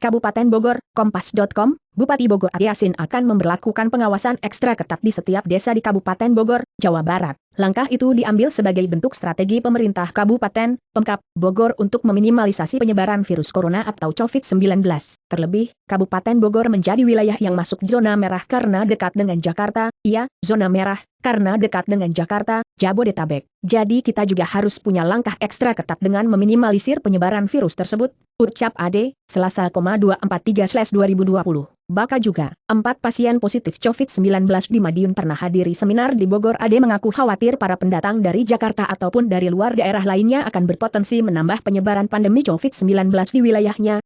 Kabupaten Bogor, Kompas.com, Bupati Bogor Ade Yasin akan memberlakukan pengawasan ekstra ketat di setiap desa di Kabupaten Bogor, Jawa Barat. Langkah itu diambil sebagai bentuk strategi pemerintah Kabupaten, Pemkab, Bogor untuk meminimalisasi penyebaran virus corona atau COVID-19. Terlebih, Kabupaten Bogor menjadi wilayah yang masuk zona merah karena dekat dengan Jakarta, zona merah, karena dekat dengan Jakarta, Jabodetabek. Jadi kita juga harus punya langkah ekstra ketat dengan meminimalisir penyebaran virus tersebut, ucap Ade, Selasa, 243/2020. Baka juga, 4 pasien positif COVID-19 di Madiun pernah hadiri seminar di Bogor. Ade mengaku khawatir para pendatang dari Jakarta ataupun dari luar daerah lainnya akan berpotensi menambah penyebaran pandemi COVID-19 di wilayahnya.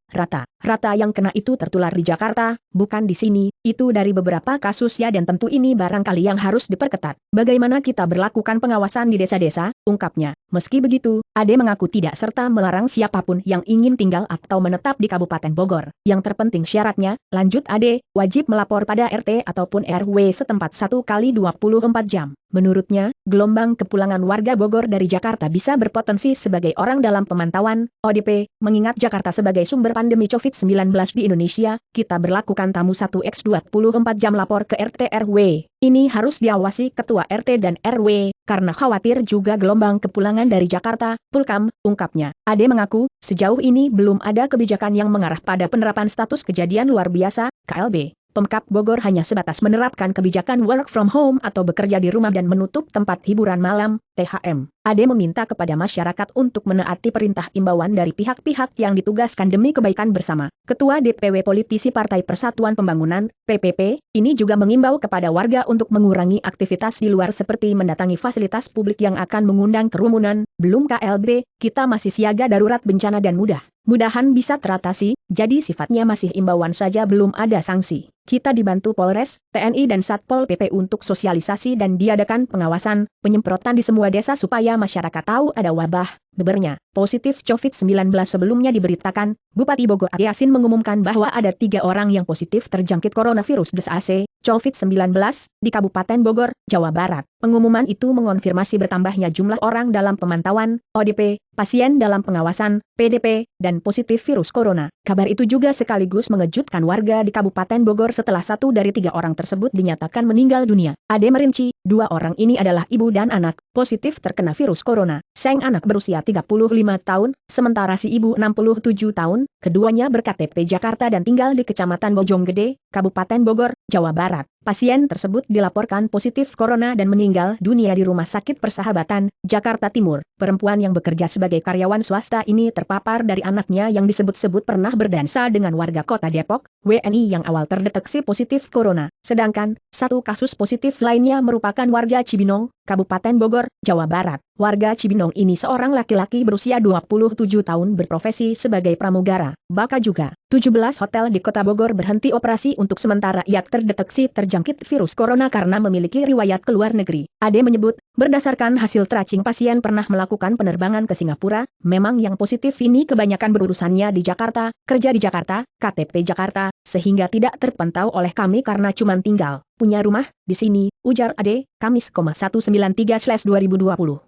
Rata yang kena itu tertular di Jakarta, bukan di sini. Itu dari beberapa kasus ya, dan tentu ini barangkali yang harus diperketat. Bagaimana kita berlakukan pengawasan di desa-desa, ungkapnya. Meski begitu, Ade mengaku tidak serta melarang siapapun yang ingin tinggal atau menetap di Kabupaten Bogor. Yang terpenting syaratnya, lanjut Ade, wajib melapor pada RT ataupun RW setempat 1 kali 24 jam. Menurutnya, gelombang kepulangan warga Bogor dari Jakarta bisa berpotensi sebagai orang dalam pemantauan, ODP, mengingat Jakarta sebagai sumber pandemi COVID-19 di Indonesia. Kita berlakukan tamu 1x24 jam lapor ke RT RW. Ini harus diawasi Ketua RT dan RW, karena khawatir juga gelombang kepulangan dari Jakarta, Pulkam, ungkapnya. Ade mengaku, sejauh ini belum ada kebijakan yang mengarah pada penerapan status kejadian luar biasa, KLB. Pemkab Bogor hanya sebatas menerapkan kebijakan work from home atau bekerja di rumah dan menutup tempat hiburan malam, THM. Ade meminta kepada masyarakat untuk menaati perintah imbauan dari pihak-pihak yang ditugaskan demi kebaikan bersama. Ketua DPW Politisi Partai Persatuan Pembangunan, PPP, ini juga mengimbau kepada warga untuk mengurangi aktivitas di luar seperti mendatangi fasilitas publik yang akan mengundang kerumunan. Belum KLB, kita masih siaga darurat bencana dan mudahan bisa teratasi, jadi sifatnya masih imbauan saja, belum ada sanksi. Kita dibantu Polres, TNI dan Satpol PP untuk sosialisasi dan diadakan pengawasan, penyemprotan di semua desa supaya masyarakat tahu ada wabah, bebernya. Positif COVID-19 sebelumnya diberitakan, Bupati Bogor Ade Yasin mengumumkan bahwa ada 3 orang yang positif terjangkit coronavirus (DC) COVID-19 di Kabupaten Bogor, Jawa Barat. Pengumuman itu mengonfirmasi bertambahnya jumlah orang dalam pemantauan, ODP, pasien dalam pengawasan, PDP, dan positif virus corona. Kabar itu juga sekaligus mengejutkan warga di Kabupaten Bogor setelah 1 dari 3 orang tersebut dinyatakan meninggal dunia. Ade merinci, 2 orang ini adalah ibu dan anak, positif terkena virus corona. Sang anak berusia 35 tahun, sementara si ibu 67 tahun, keduanya berKTP Jakarta dan tinggal di Kecamatan Bojonggede, Kabupaten Bogor, Jawa Barat. Pasien tersebut dilaporkan positif corona dan meninggal dunia di Rumah Sakit Persahabatan, Jakarta Timur. Perempuan yang bekerja sebagai karyawan swasta ini terpapar dari anaknya yang disebut-sebut pernah berdansa dengan warga kota Depok, WNI yang awal terdeteksi positif corona. Sedangkan, 1 kasus positif lainnya merupakan warga Cibinong, Kabupaten Bogor, Jawa Barat. Warga Cibinong ini seorang laki-laki berusia 27 tahun berprofesi sebagai pramugara. Baka juga, 17 hotel di kota Bogor berhenti operasi untuk sementara ia terdeteksi terjangkit virus corona karena memiliki riwayat ke luar negeri. Ade menyebut, berdasarkan hasil tracing pasien pernah melakukan penerbangan ke Singapura, memang yang positif ini kebanyakan berurusannya di Jakarta, kerja di Jakarta, KTP Jakarta, sehingga tidak terpantau oleh kami karena cuma tinggal, punya rumah, di sini, ujar Ade, Kamis, 193/2020.